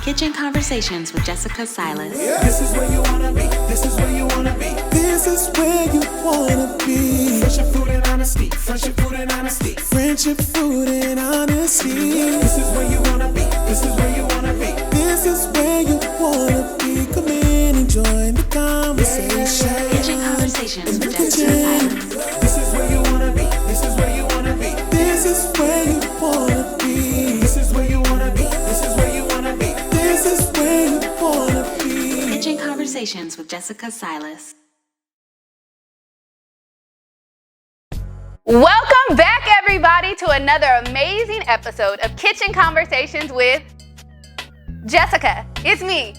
Kitchen Conversations with Jessica Silas. Yeah. This is where you wanna be. This is where you wanna be. This is where you wanna be. Friendship, food, and honesty. Friendship, food, and honesty. Friendship, food, and honesty. This is where you wanna be. This is where you wanna be. This is where you wanna be. Come in and join the conversation. Kitchen Conversations with Jessica Silas. This is where you wanna be. This is where you wanna be. This is where you wanna be. This is where you wanna be. This is where you wanna be. This is where you wanna be. Kitchen Conversations with Jessica Silas. Welcome back, everybody, to another amazing episode of Kitchen Conversations with Jessica. It's me,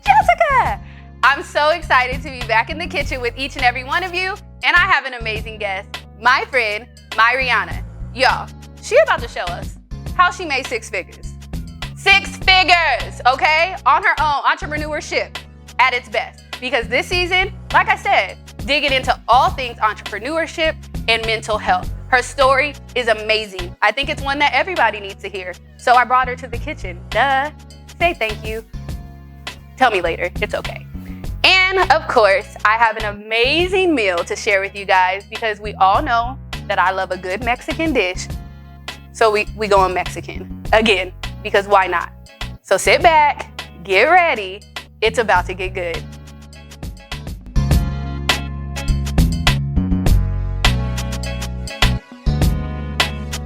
Jessica. I'm so excited to be back in the kitchen with each and every one of you, and I have an amazing guest, my friend, Myriahna. Y'all, she about to show us how she made six figures. 6 figures, okay? On her own, entrepreneurship at its best. Because this season, like I said, digging into all things entrepreneurship and mental health. Her story is amazing. I think it's one that everybody needs to hear. So I brought her to the kitchen. Duh. Say thank you. Tell me later. It's okay. And of course, I have an amazing meal to share with you guys because we all know that I love a good Mexican dish. So we going Mexican again, because why not? So sit back, get ready. It's about to get good.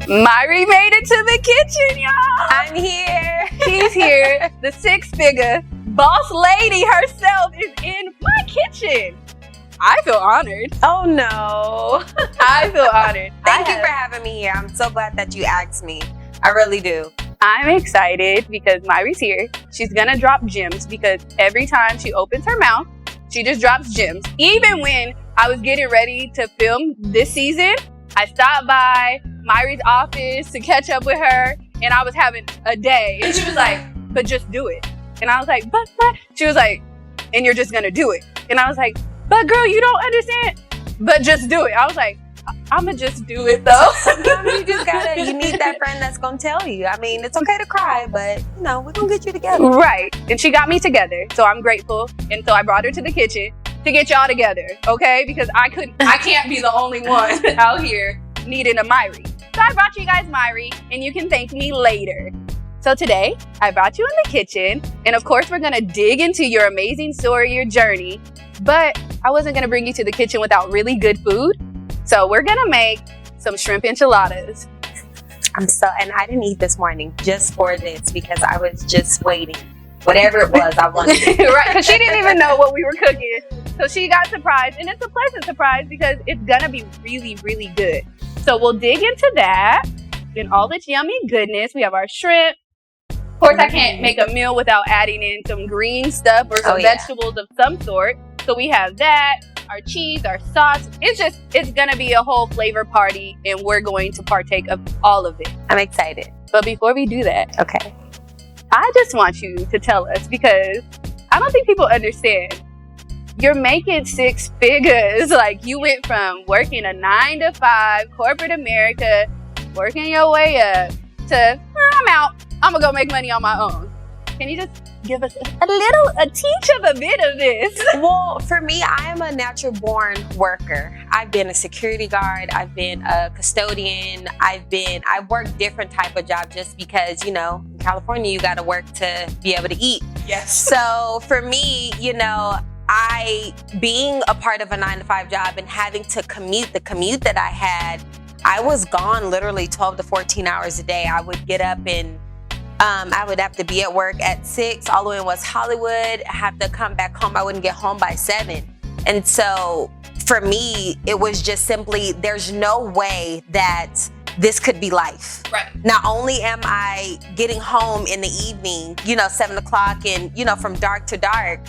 Myri made it to the kitchen, y'all. I'm here. She's here. The 6-figure boss lady herself is in my kitchen. I feel honored. Oh no. I feel honored. Thank you for having me here. I'm so glad that you asked me. I really do. I'm excited because Myri's here. She's gonna drop gems because every time she opens her mouth, she just drops gems. Even when I was getting ready to film this season, I stopped by Myri's office to catch up with her, and I was having a day. And she was like, but just do it. And I was like, but. She was like, and you're just gonna do it. And I was like, but girl, you don't understand. But just do it. I was like, I'ma just do it though. Sometimes you need that friend that's gonna tell you. I mean, it's okay to cry, but we're gonna get you together. Right. And she got me together. So I'm grateful. And so I brought her to the kitchen to get y'all together, okay? Because I can't be the only one out here needing a Myri. So I brought you guys Myri, and you can thank me later. So today, I brought you in the kitchen, and of course, we're gonna dig into your amazing story, your journey, but I wasn't gonna bring you to the kitchen without really good food. So we're gonna make some shrimp enchiladas. And I didn't eat this morning just for this because I was just waiting. Whatever it was, I wanted it. Right, because she didn't even know what we were cooking. So she got surprised, and it's a pleasant surprise because it's gonna be really, really good. So we'll dig into that and all its yummy goodness. We have our shrimp. Of course, I can't make a meal without adding in some green stuff or some vegetables of some sort. So we have that, our cheese, our sauce. It's gonna be a whole flavor party, and we're going to partake of all of it. I'm excited. But before we do that, Okay. I just want you to tell us, because I don't think people understand. You're making 6 figures. Like, you went from working a 9-to-5 corporate America, working your way up to, I'm out. I'm gonna go make money on my own. Can you just give us a teach of a bit of this? Well, for me, I am a natural born worker. I've been a security guard. I've been a custodian. I work different type of jobs just because, in California, you got to work to be able to eat. Yes. So for me, being a part of a 9-to-5 job and having to commute, the commute that I had, I was gone literally 12 to 14 hours a day. I would get up and I would have to be at work at 6 all the way in West Hollywood. I have to come back home. I wouldn't get home by 7. And so for me, it was just simply, there's no way that this could be life. Right. Not only am I getting home in the evening, 7 o'clock and, from dark to dark,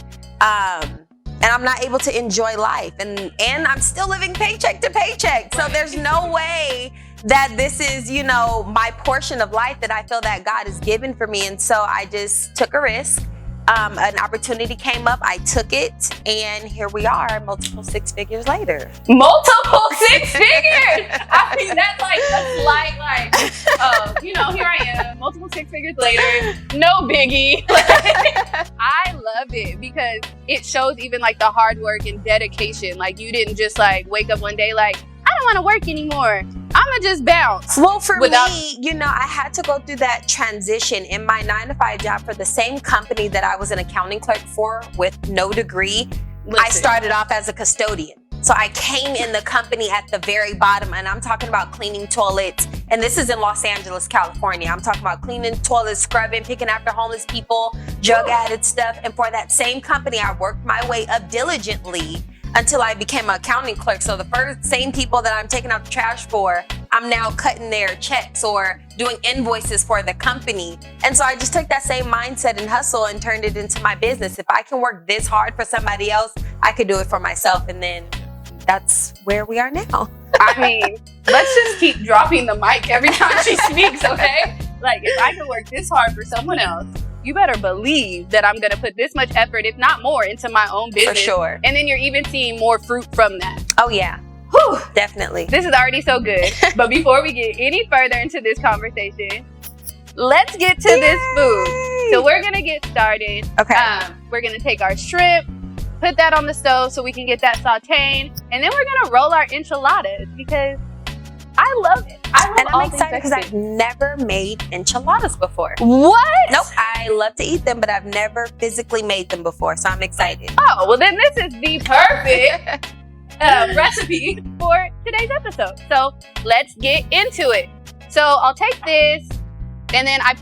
and I'm not able to enjoy life. And I'm still living paycheck to paycheck. So there's no way that this is, my portion of life that I feel that God has given for me. And so I just took a risk an opportunity came up, I took it, and here we are, multiple 6 figures later. Multiple 6 figures! I mean, that's like a slight, like, here I am, multiple 6 figures later, no biggie. I love it because it shows even like the hard work and dedication. Like, you didn't just like wake up one day like, I don't want to work anymore. I'ma just bounce. Well, for me, I had to go through that transition in my 9-to-5 job for the same company that I was an accounting clerk for with no degree. I started off as a custodian. So I came in the company at the very bottom, and I'm talking about cleaning toilets. And this is in Los Angeles, California. I'm talking about cleaning toilets, scrubbing, picking after homeless people, drug-added stuff. And for that same company, I worked my way up diligently until I became an accounting clerk. So the same people that I'm taking out the trash for, I'm now cutting their checks or doing invoices for the company. And so I just took that same mindset and hustle and turned it into my business. If I can work this hard for somebody else, I could do it for myself. And then that's where we are now. I mean, let's just keep dropping the mic every time she speaks, okay? Like, if I can work this hard for someone else, you better believe that I'm gonna put this much effort, if not more, into my own business. For sure. And then you're even seeing more fruit from that. Oh yeah. Whew. Definitely. This is already so good. But before we get any further into this conversation, let's get to this food. So we're gonna get started. Okay. We're gonna take our shrimp, put that on the stove so we can get that sauteing, and then we're gonna roll our enchiladas because I love it. And I'm excited because I've never made enchiladas before. What? Nope. I love to eat them, but I've never physically made them before, so I'm excited. Oh, well then this is the perfect recipe for today's episode. So let's get into it. So I'll take this, and then I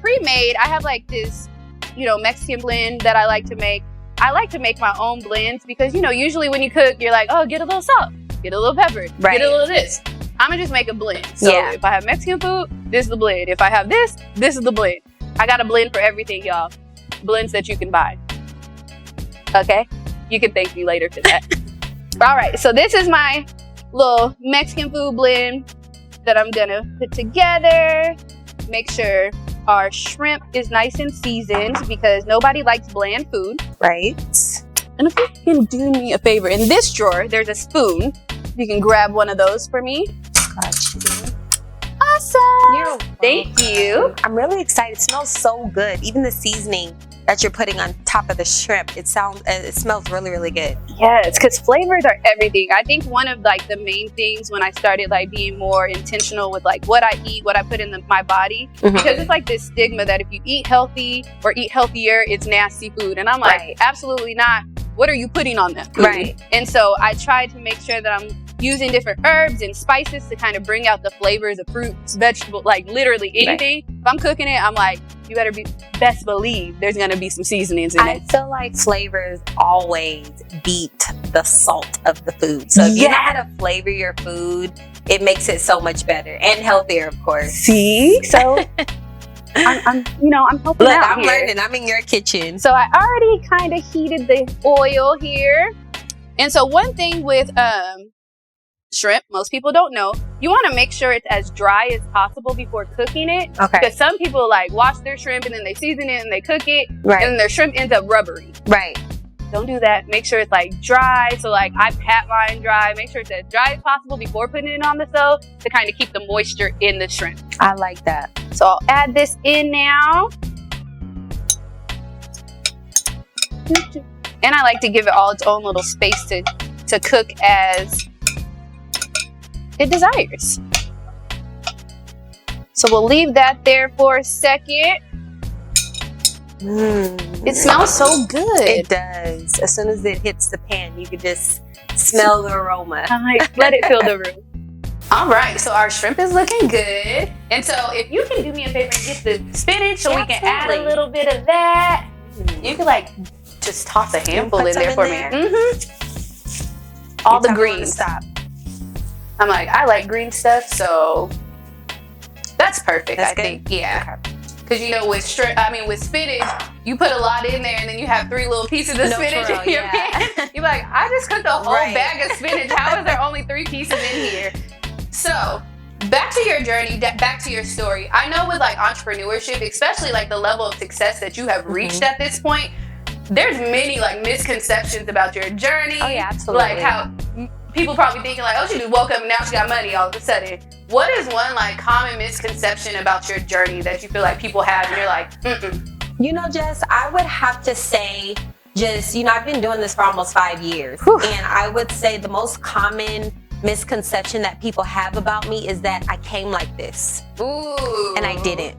have like this, Mexican blend that I like to make. I like to make my own blends because, usually when you cook, you're like, oh, get a little salt, get a little pepper, get a little this. I'm gonna just make a blend. So if I have Mexican food, this is the blend. If I have this is the blend. I got a blend for everything, y'all. Blends that you can buy. Okay? You can thank me later for that. All right, so this is my little Mexican food blend that I'm gonna put together. Make sure our shrimp is nice and seasoned because nobody likes bland food. Right. And if you can do me a favor, in this drawer, there's a spoon. You can grab one of those for me. Gotcha. Awesome. Thank you. I'm really excited. It smells so good. Even the seasoning that you're putting on top of the shrimp, it smells really, really good. Yes, because flavors are everything. I think one of like the main things when I started like being more intentional with like what I eat, what I put in my body, because it's like this stigma that if you eat healthy or eat healthier, it's nasty food. And I'm like, absolutely not. What are you putting on that food? Right. And so I try to make sure that I'm using different herbs and spices to kind of bring out the flavors of fruits, vegetables, like literally anything. If I'm cooking it, I'm like, you better best believe there's going to be some seasonings in it. I feel like flavors always beat the salt of the food. So if you know how to flavor your food, it makes it so much better and healthier, of course. See? So I'm helping out I'm here. learning. I'm in your kitchen. So I already kind of heated the oil here. And so one thing with shrimp, most people don't know, you want to make sure it's as dry as possible before cooking it. Okay. Because some people like wash their shrimp and then they season it and they cook it. Right. And then their shrimp ends up rubbery. Right. Don't do that. Make sure it's like dry. So like I pat mine dry. Make sure it's as dry as possible before putting it on the stove to kind of keep the moisture in the shrimp. I like that. So I'll add this in now. And I like to give it all its own little space to cook as it desires. So we'll leave that there for a second. It smells so good. It does. As soon as it hits the pan, you can just smell the aroma. I'm like, let it fill the room. All right, so our shrimp is looking good. And so if you can do me a favor and get the spinach so we can add a little bit of that. You can like just toss a handful in there for me. All the greens. Stop. I'm like, I like green stuff, so that's perfect. That's I good. think, yeah. Because with spinach, you put a lot in there, and then you have 3 little pieces of spinach in your pan. You're like, I just cooked a whole bag of spinach. How is there only 3 pieces in here? So back to your journey, back to your story. I know with like entrepreneurship, especially like the level of success that you have reached at this point, there's many like misconceptions about your journey. Oh yeah, absolutely. Like how people probably thinking like, oh, she just woke up and now she got money all of a sudden. What is one like common misconception about your journey that you feel like people have and you're like, You know, Jess, I would have to say just, you know, I've been doing this for almost 5 years. And I would say the most common misconception that people have about me is that I came like this. Ooh. And I didn't.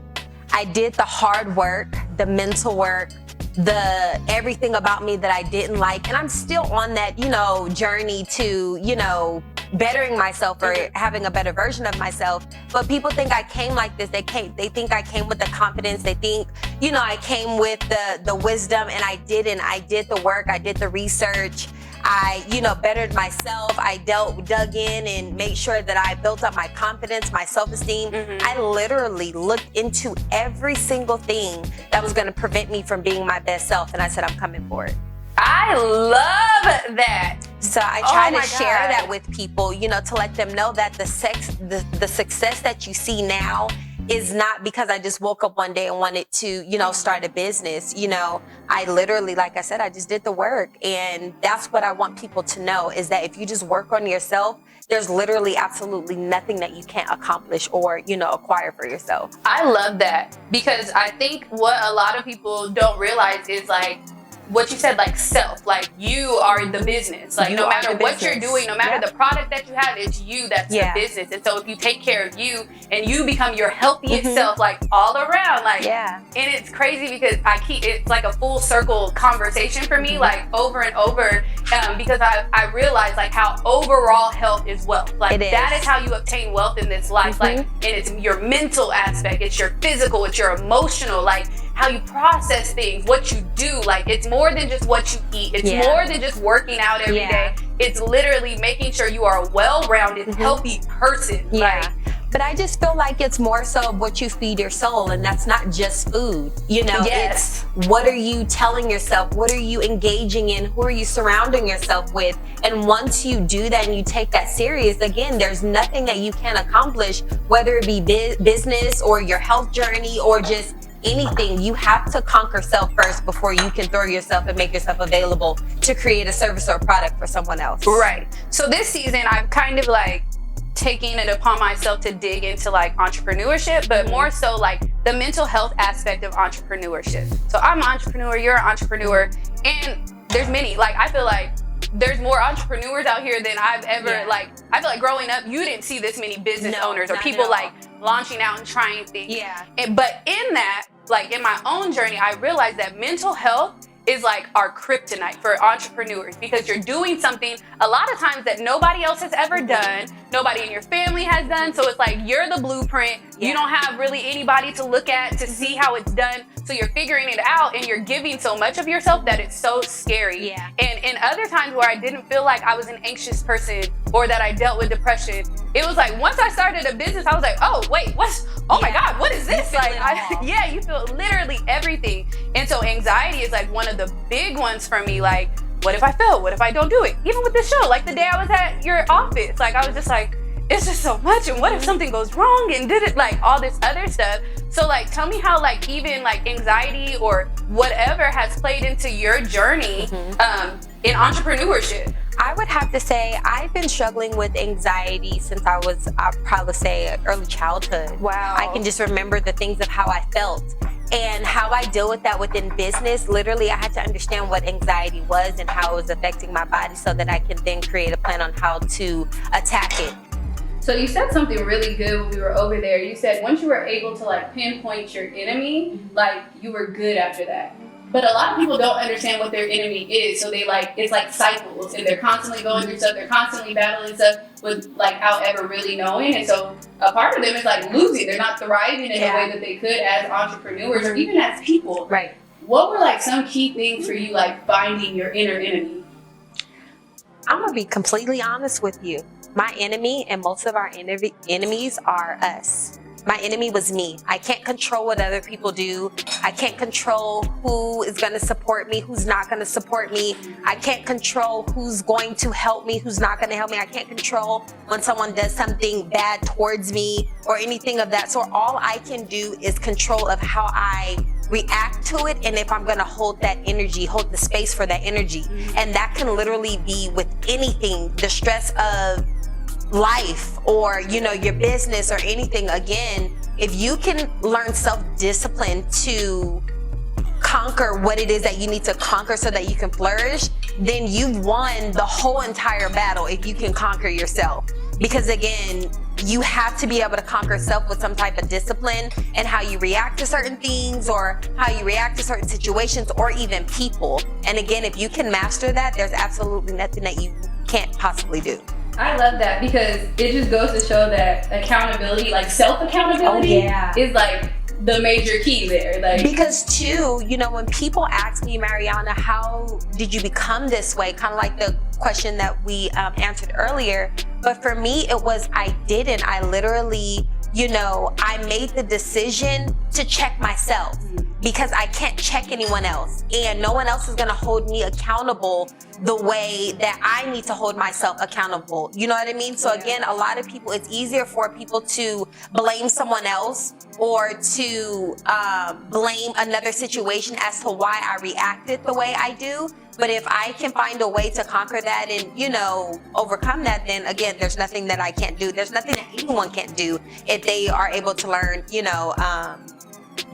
I did the hard work, the mental work, the everything about me that I didn't like. And I'm still on that, you know, journey to, you know, bettering myself or having a better version of myself. But people think I came like this. They think I came with the confidence. They think, you know, I came with the wisdom, and I didn't. I did the work. I did the research. I, you know, bettered myself. I dug in and made sure that I built up my confidence, my self-esteem. I literally looked into every single thing that was going to prevent me from being my best self. And I said, I'm coming for it. I love that. So I try Oh my to share God. that with people, you know, to let them know that the success that you see now is not because I just woke up one day and wanted to, you know, start a business. You know, I literally, like I said, I just did the work. And that's what I want people to know, is that if you just work on yourself, there's literally absolutely nothing that you can't accomplish or, you know, acquire for yourself. I love that, because I think what a lot of people don't realize is like what you said, like self, like you are the business. Like You no are matter the what you're business. doing, no matter Yep. the product that you have, it's you that's Yeah. the business. And so if you take care of you and you become your healthiest self, like all around, like, Yeah. and it's crazy because it's like a full circle conversation for me, like over and over, because I realize like how overall health is wealth. Like It is. that is how you obtain wealth in this life. Like, and it's your mental aspect, it's your physical, it's your emotional, like how you process things, what you do. Like it's more than just what you eat. It's Yeah. more than just working out every Yeah. day. It's literally making sure you are a well-rounded, healthy person. Yeah. Like, But I just feel like it's more so of what you feed your soul, and that's not just food. You know, Yes. it's what are you telling yourself? What are you engaging in? Who are you surrounding yourself with? And once you do that and you take that serious, again, there's nothing that you can't accomplish, whether it be business or your health journey or just anything. You have to conquer self first before you can throw yourself and make yourself available to create a service or product for someone else. right. So this season, I've kind of like taking it upon myself to dig into like entrepreneurship, but more so like the mental health aspect of entrepreneurship. So I'm an entrepreneur, you're an entrepreneur, and there's many, like I feel like there's more entrepreneurs out here than I've ever, Yeah. like, I feel like growing up, you didn't see this many business No, owners or not people at all. like launching out and trying things. Yeah. But in that, like in my own journey, I realized that mental health is like our kryptonite for entrepreneurs, because you're doing something a lot of times that nobody else has ever done, nobody in your family has done. So it's like you're the blueprint. Yeah. You don't have really anybody to look at to see how it's done. So you're figuring it out and you're giving so much of yourself that it's so scary. Yeah. And in other times where I didn't feel like I was an anxious person or that I dealt with depression, it was like once I started a business, I was like, oh wait, oh my God, what is this? feel Like, it all. yeah, you feel literally everything. And so anxiety is like one of the big ones for me. Like, what if I fail? What if I don't do it? Even with the show, like the day I was at your office, like I was just like, it's just so much. And what if something goes wrong and did it, like all this other stuff. So like, tell me how like even like anxiety or whatever has played into your journey in entrepreneurship. I would have to say I've been struggling with anxiety since I was, I'd probably say, early childhood. Wow. I can just remember the things of how I felt and how I deal with that within business. Literally, I had to understand what anxiety was and how it was affecting my body so that I can then create a plan on how to attack it. So you said something really good when we were over there. You said once you were able to like pinpoint your enemy, like you were good after that. But a lot of people don't understand what their enemy is. So they like, it's like cycles and they're constantly going through stuff. They're constantly battling stuff without ever really knowing. And so a part of them is like losing. They're not thriving in the way that they could as entrepreneurs or even as people. Right. What were like some key things for you, like finding your inner enemy? I'm going to be completely honest with you. My enemy and most of our enemies are us. My enemy was me. I can't control what other people do. I can't control who is going to support me, who's not going to support me. I can't control who's going to help me, who's not going to help me. I can't control when someone does something bad towards me or anything of that sort. All I can do is control of how I react to it, and if I'm gonna hold that energy, hold the space for that energy. And that can literally be with anything, the stress of life or, your business or anything. Again, if you can learn self-discipline to conquer what it is that you need to conquer so that you can flourish, then you've won the whole entire battle if you can conquer yourself. Because again, you have to be able to conquer self with some type of discipline and how you react to certain things or how you react to certain situations or even people. And again, if you can master that, there's absolutely nothing that you can't possibly do. I love that because it just goes to show that accountability, like self-accountability, is like the major key there. Like, because too, when people ask me, Myriahna, how did you become this way? Kind of like the question that we answered earlier. But for me, it was I literally, I made the decision to check myself because I can't check anyone else. And no one else is gonna hold me accountable the way that I need to hold myself accountable. You know what I mean? So again, a lot of people, it's easier for people to blame someone else or to blame another situation as to why I reacted the way I do. But if I can find a way to conquer that and, overcome that, then again, there's nothing that I can't do. There's nothing that anyone can't do if they are able to learn,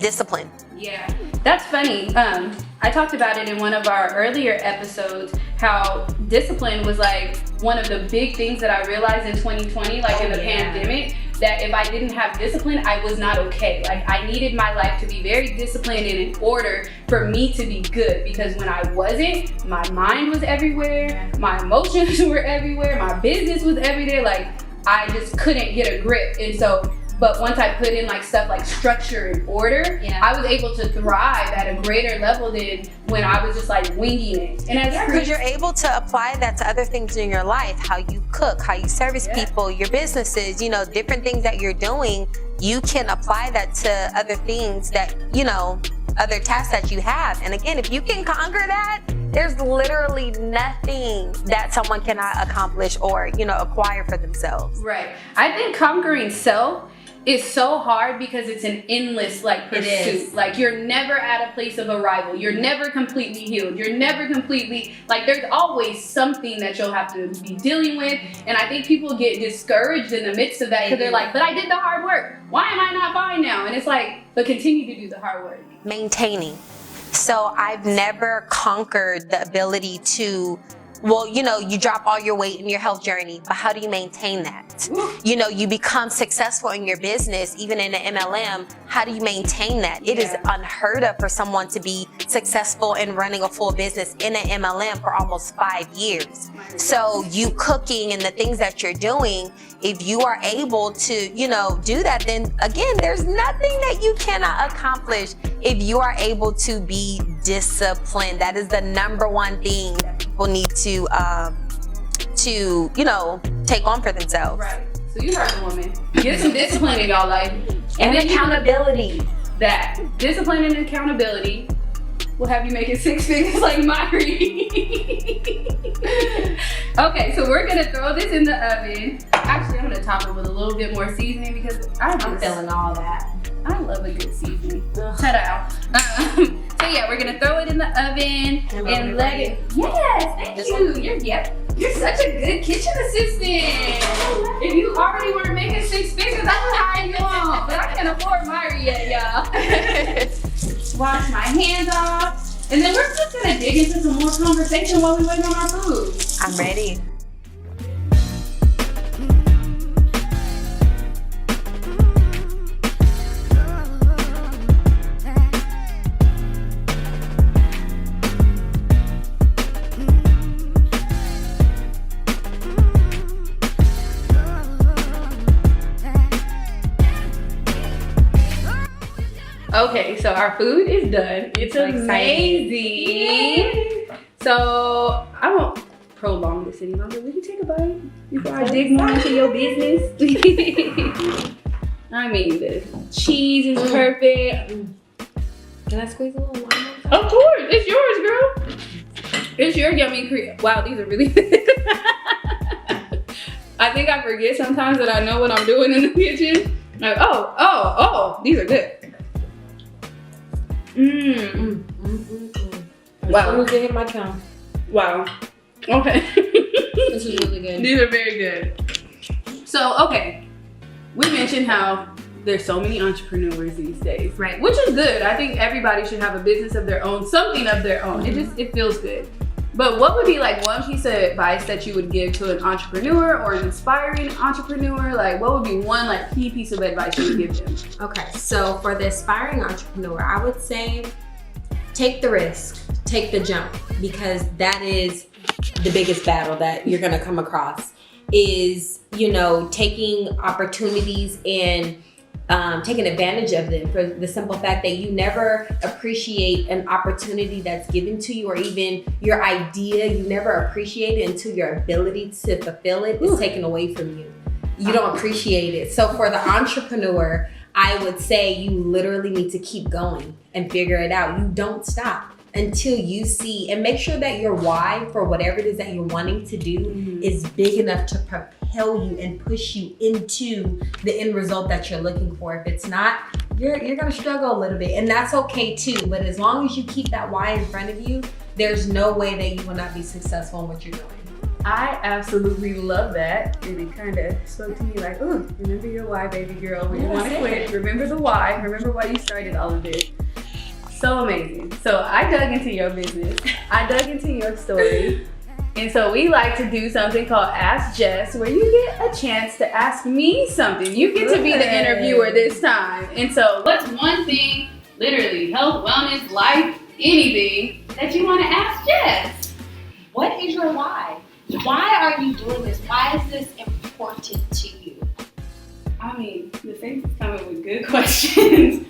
discipline. Yeah, that's funny. I talked about it in one of our earlier episodes, how discipline was like one of the big things that I realized in 2020, in the pandemic, that if I didn't have discipline, I was not okay. Like, I needed my life to be very disciplined and in order for me to be good, because when I wasn't, my mind was everywhere, my emotions were everywhere, my business was everywhere. Like, I just couldn't get a grip. And so, but once I put in stuff like structure and order, I was able to thrive at a greater level than when I was just winging it. And because you're able to apply that to other things in your life, how you cook, how you service people, your businesses, different things that you're doing, you can apply that to other things that, other tasks that you have. And again, if you can conquer that, there's literally nothing that someone cannot accomplish or, acquire for themselves. Right. I think conquering self is so hard because it's an endless pursuit. You're never at a place of arrival. You're never completely healed. You're never completely there's always something that you'll have to be dealing with. And I think people get discouraged in the midst of that because they're like, but I did the hard work. Why am I not fine now? And it's but continue to do the hard work. Maintaining. So I've never conquered the ability to, you drop all your weight in your health journey, but how do you maintain that? You become successful in your business, even in the MLM. How do you maintain that? It is unheard of for someone to be successful in running a full business in an MLM for almost 5 years. So you cooking and the things that you're doing, if you are able to, do that, then again, there's nothing that you cannot accomplish if you are able to be disciplined. That is the number one thing that people need to take on for themselves. Right. So you heard the woman. Get some discipline in y'all life. And accountability. That discipline and accountability will have you making 6 figures like Myri. Okay, so we're gonna throw this in the oven. Actually, I'm gonna top it with a little bit more seasoning because I'm feeling all that. I love a good seasoning. Ta-da. So yeah, we're gonna throw it in the oven and let it. Yes, thank you. You're such a good kitchen assistant. If you already were making 6 figures, I can hire you on, but I can't afford Myri yet, y'all. Wash my hands off, and then we're just gonna dig into some more conversation while we wait on our food. I'm ready. Okay, so our food is done. It's amazing. So I won't prolong this any longer. We can take a bite before I dig more into your business. I mean, the cheese is perfect. Can I squeeze a little lime? Of course, it's yours, girl. It's your yummy cream. Wow, these are really good. I think I forget sometimes that I know what I'm doing in the kitchen. Like, oh, these are good. Wow. As soon as they hit my tongue. Wow. Okay. This is really good. These are very good. So, okay. We mentioned how there's so many entrepreneurs these days. Right. Which is good. I think everybody should have a business of their own, something of their own. It feels good. But what would be like one piece of advice that you would give to an entrepreneur or an inspiring entrepreneur? Like what would be one like key piece of advice you would give them? Okay, so for the aspiring entrepreneur, I would say take the risk, take the jump, because that is the biggest battle that you're gonna come across is, you know, taking opportunities and taking advantage of them for the simple fact that you never appreciate an opportunity that's given to you, or even your idea, you never appreciate it until your ability to fulfill it is taken away from you. You don't appreciate it. So for the entrepreneur, I would say you literally need to keep going and figure it out. You don't stop until you see, and make sure that your why for whatever it is that you're wanting to do is big enough to propel you and push you into the end result that you're looking for. If it's not, you're gonna struggle a little bit, and that's okay too. But as long as you keep that why in front of you, there's no way that you will not be successful in what you're doing. I absolutely love that. And it kind of spoke to me like, oh, remember your why, baby girl. When you want to quit, remember the why. Remember why you started all of this. So amazing. So I dug into your business. I dug into your story. And so we like to do something called Ask Jess, where you get a chance to ask me something. You get to be the interviewer this time. And so what's one thing, literally health, wellness, life, anything, that you want to ask Jess? What is your why? Why are you doing this? Why is this important to you? I mean, the Saints is coming with good questions.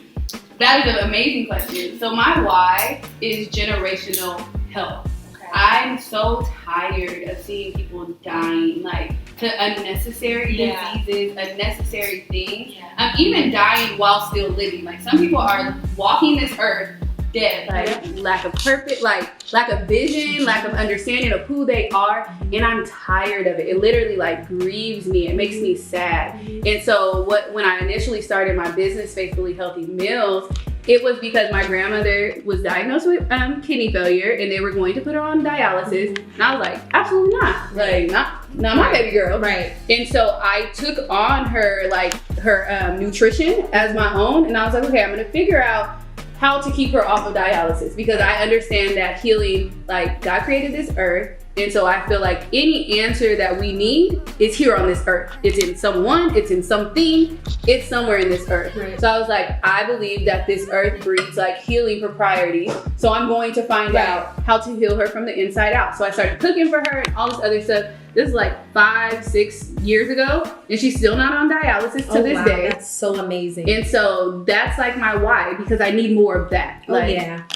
That is an amazing question. So my why is generational health. Okay. I'm so tired of seeing people dying, like to unnecessary diseases, unnecessary things. Yeah. Even dying while still living. Like some people are walking this earth dead, like lack of purpose, like lack of vision, lack of understanding of who they are, and I'm tired of it. It literally like grieves me. It makes me sad. And so when I initially started my business, Faithfully Healthy Meals, it was because my grandmother was diagnosed with kidney failure, and they were going to put her on dialysis. And I was like, absolutely not. Like, not my baby girl. Right. And so I took on her nutrition as my own, and I was like, okay, I'm gonna figure out how to keep her off of dialysis, because I understand that healing, like God created this earth, and so I feel like any answer that we need is here on this earth. It's in someone, it's in something, it's somewhere in this earth. Right. So I was like, I believe that this earth breeds like healing properties, so I'm going to find out how to heal her from the inside out. So I started cooking for her and all this other stuff. This is like 5-6 years ago, and she's still not on dialysis to this day. That's so amazing. And so that's like my why, because I need more of that.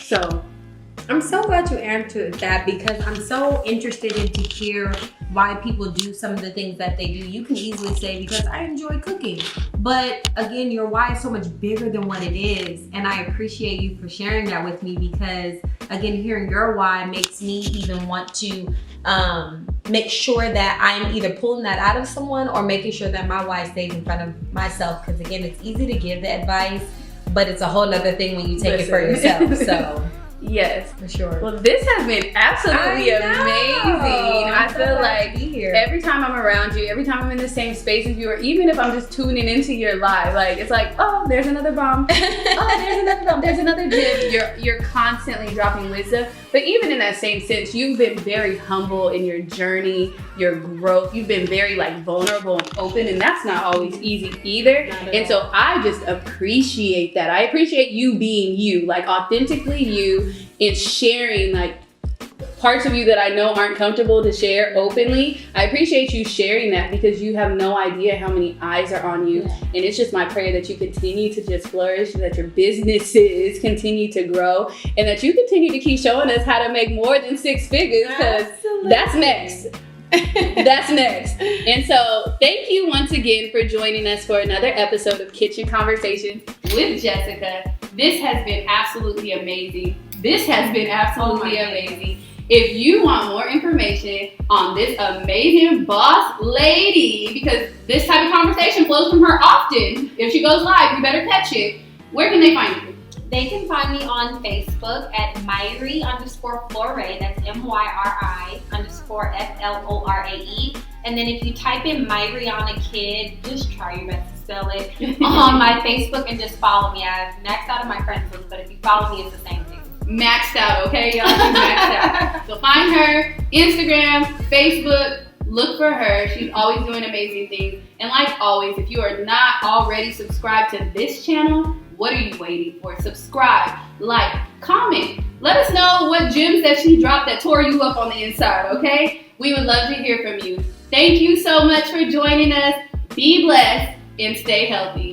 So I'm so glad you answered that, because I'm so interested in to hear why people do some of the things that they do. You can easily say, because I enjoy cooking. But again, your why is so much bigger than what it is. And I appreciate you for sharing that with me, because again, hearing your why makes me even want to make sure that I'm either pulling that out of someone or making sure that my why stays in front of myself. Because again, it's easy to give the advice, but it's a whole other thing when you take it for yourself. So yes, for sure. Well, this has been absolutely amazing. I feel like every time I'm around you, every time I'm in the same space as you, or even if I'm just tuning into your live, like it's like, oh, there's another bomb. Oh, there's another bomb. There's another gem. You're constantly dropping wisdom. But even in that same sense, you've been very humble in your journey, your growth. You've been very like vulnerable and open, and that's not always easy either. And so I just appreciate that. I appreciate you being you, like authentically you, and sharing like parts of you that I know aren't comfortable to share openly. I appreciate you sharing that, because you have no idea how many eyes are on you. And it's just my prayer that you continue to just flourish, that your businesses continue to grow, and that you continue to keep showing us how to make more than 6 figures, because that's next. That's next. And so thank you once again for joining us for another episode of Kitchen Conversations with Jessica. This has been absolutely amazing. Amazing. If you want more information on this amazing boss lady, because this type of conversation flows from her often, if she goes live, you better catch it. Where can they find you? They can find me on Facebook at Myri_Flore. That's MYRI_FLORAE. And then if you type in Myriahna Kid, just try your best to spell it on my Facebook and just follow me. I've maxed out of my friends list, but if you follow me, it's the same thing. Maxed out, okay, y'all? She's maxed out. So find her, Instagram, Facebook, look for her. She's always doing amazing things. And like always, if you are not already subscribed to this channel, what are you waiting for? Subscribe, like, comment. Let us know what gems that she dropped that tore you up on the inside, okay? We would love to hear from you. Thank you so much for joining us. Be blessed and stay healthy.